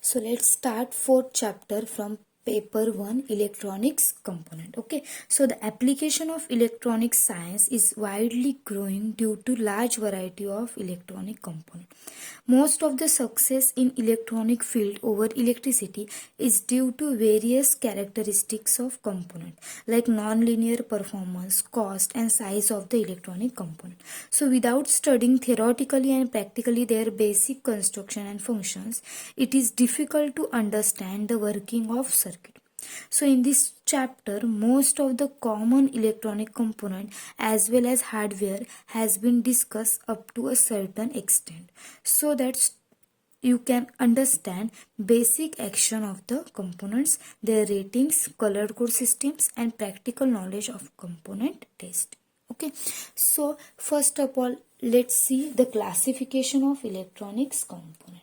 So let's start fourth chapter from paper 1 electronics component. Okay, so the application of electronic science is widely growing due to large variety of electronic component. Most of the success in electronic field over electricity is due to various characteristics of component like non-linear performance, cost and size of the electronic component. So without studying theoretically and practically their basic construction and functions, it is difficult to understand the working of circuit. So in this chapter, most of the common electronic component as well as hardware has been discussed up to a certain extent, so that you can understand basic action of the components, their ratings, color code systems and practical knowledge of component test. Okay, so first of all, let's see the classification of electronics component.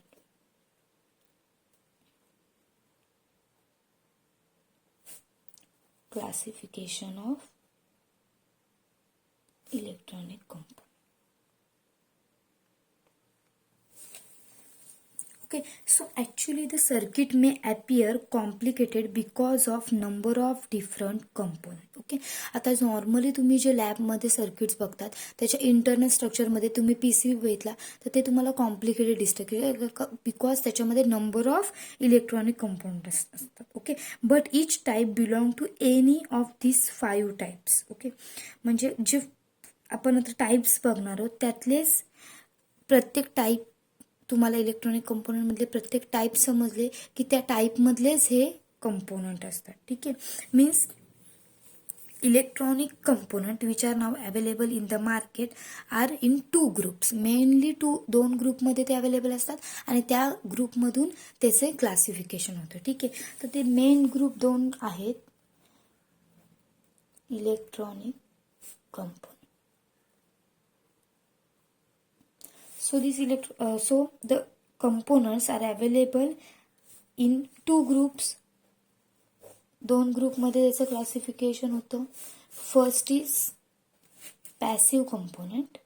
Classification of electronic component. Okay, so actually the circuit may appear complicated because of number of different component. Okay, आता normally तुम्ही जे लॅबमध्ये circuits बघतात त्याच्या internal स्ट्रक्चरमध्ये तुम्ही P C B बघितला तर ते तुम्हाला कॉम्प्लिकेटेड दिसतं बिकॉज त्याच्यामध्ये नंबर ऑफ इलेक्ट्रॉनिक कंपोनंट असतात. Okay, but each type belong to any of this 5 types. Okay, म्हणजे जे आपण आता टाईप्स बघणार आहोत त्यातलेच प्रत्येक टाईप तुम्हाला इलेक्ट्रॉनिक कंपोनंटमधले प्रत्येक टाईप समजले की त्या टाईपमधलेच हे कंपोनंट असतात. ठीक आहे, means electronic component which are now available in the market are in 2 groups. Mainly 2 ग्रुपमध्ये ते अवेलेबल असतात आणि त्या ग्रुपमधून त्याचे क्लासिफिकेशन होतं. ठीक आहे, तर ते मेन ग्रुप 2 आहेत electronic component. So the components are available in 2 groups. 2 ग्रुपमध्ये त्याचं क्लासिफिकेशन होतं. First is passive component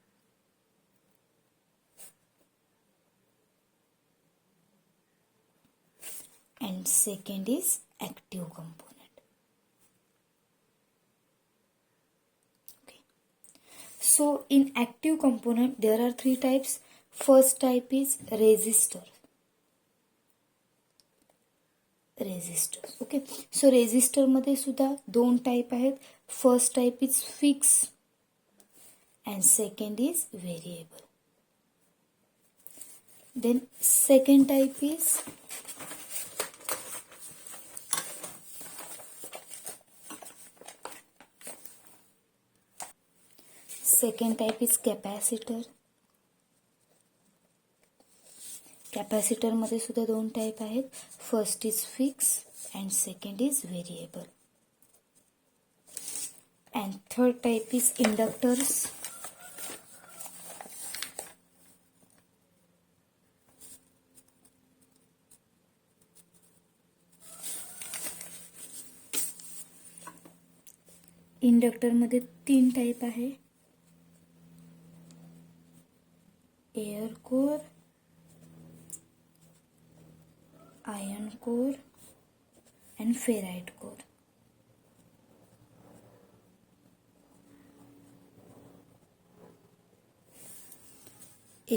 and second is active component. Okay, so in active component there are 3 types. First type is resistor. Okay, so resistor मध्ये सुद्धा 2 type आहेत. First type is fix and second is variable. Then second type is capacitor. Capacitor मध्ये सुद्धा 2 type आहेत. First is fix and second is variable. And third type is inductors. Inductor मध्ये 3 type आहे. Air core, iron core and ferrite core.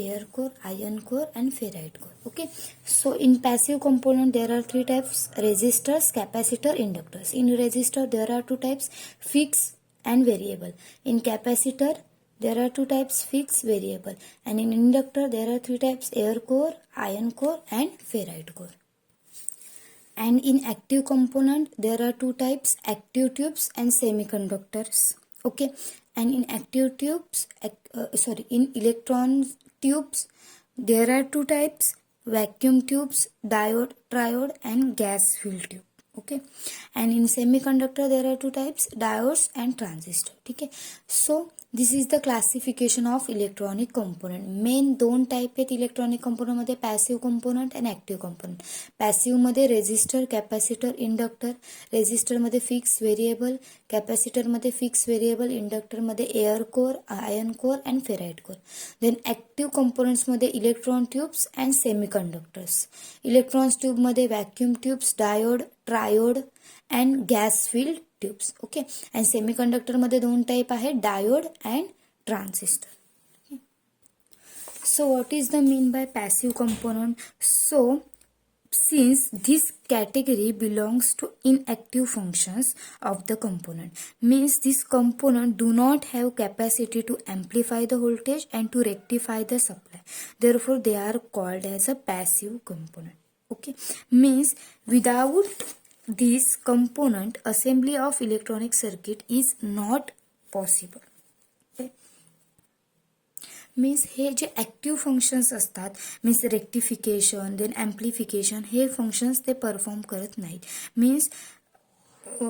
Air core, iron core and ferrite core. Okay, so in passive component there are 3 types: resistors, capacitor, inductors. In resistor there are 2 types: fixed and variable. In capacitor there are 2 types: fixed, variable. And in inductor there are 3 types: air core, iron core and ferrite core. And in active component there are 2 types: active tubes and semiconductors. Okay, and in active tubes in electron tubes there are 2 types: vacuum tubes, diode, triode and gas filled tube. Okay, and in semiconductor there are 2 types: diodes and transistor. ठीक है, so this is the classification of electronic component. Main दोन type आहेत electronic कंपोनंटमध्ये, passive component आणि active component. पॅसिव्हमध्ये resistor, capacitor, inductor. रेझिस्टरमध्ये fix variable, कॅपॅसिटरमध्ये fix variable, इंडक्टरमध्ये air core, iron core and ferrite core. Then active कंपोनंट्समध्ये electron tubes and semiconductors. Electrons ट्यूबमध्ये vacuum tubes, diode, triode and gas filled tubes. Okay. And सेमीकंडक्टरमध्ये दोन type आहे, diode and transistor. So what is the mean by passive component? So since this category belongs to inactive functions of the component, means this component do not have capacity to amplify the voltage and to rectify the supply, therefore they are called as a passive component. Okay, means without this component assembly of electronic circuit is not possible. Means हे जे active functions असतात, means rectification then amplification, हे functions ते perform करत नाहीत. Means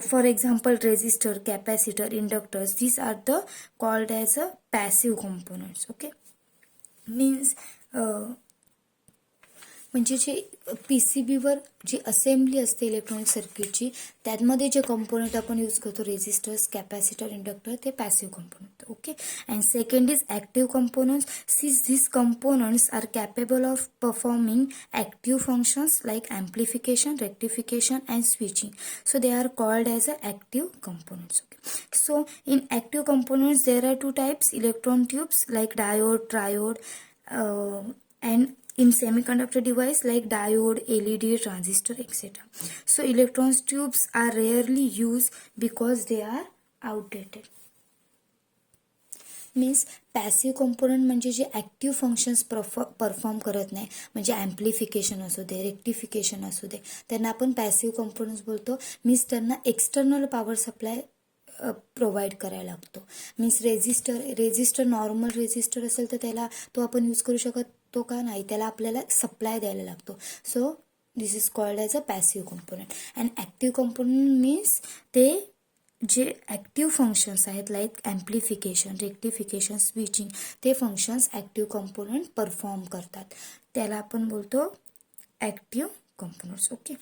for example resistor, capacitor, inductors, these are the called as a passive components. Okay. Means म्हणजे जे P C बीवर जी असेंब्ली असते इलेक्ट्रॉनिक सर्किटची, त्यामध्ये जे कंपोनंट आपण यूज करतो, रेझिस्टर्स, कॅपॅसिटर, इंडक्टर, ते passive component. Okay. And second is active components. Since these components are capable of performing active functions like amplification, rectification and switching, so they are called as a active components. Okay. So in active components there are two types, electron tubes like diode, triode, and in semiconductor device like diode, LED, transistor, etc. So electron tubes are rarely used because they are outdated. Means passive component म्हणजे जे active functions perform करत नाही, म्हणजे ॲम्प्लिफिकेशन असू दे, rectification असू दे, त्यांना आपण passive components बोलतो. Means त्यांना एक्सटर्नल पॉवर सप्लाय प्रोव्हाइड करायला लागतो. मीन्स रेझिस्टर नॉर्मल रेझिस्टर असेल तर त्याला तो आपण यूज करू शकतो का? नाही, त्याला आपल्याला सप्लाय द्यायला लागतो. So this is called as a passive component. And active component means ते जे ॲक्टिव्ह फंक्शन्स आहेत लाईक ॲम्प्लिफिकेशन, रेक्टिफिकेशन, स्विचिंग, ते फंक्शन्स ॲक्टिव्ह कंपोनंट परफॉर्म करतात, त्याला आपण बोलतो ॲक्टिव्ह कंपोनंट्स. ओके.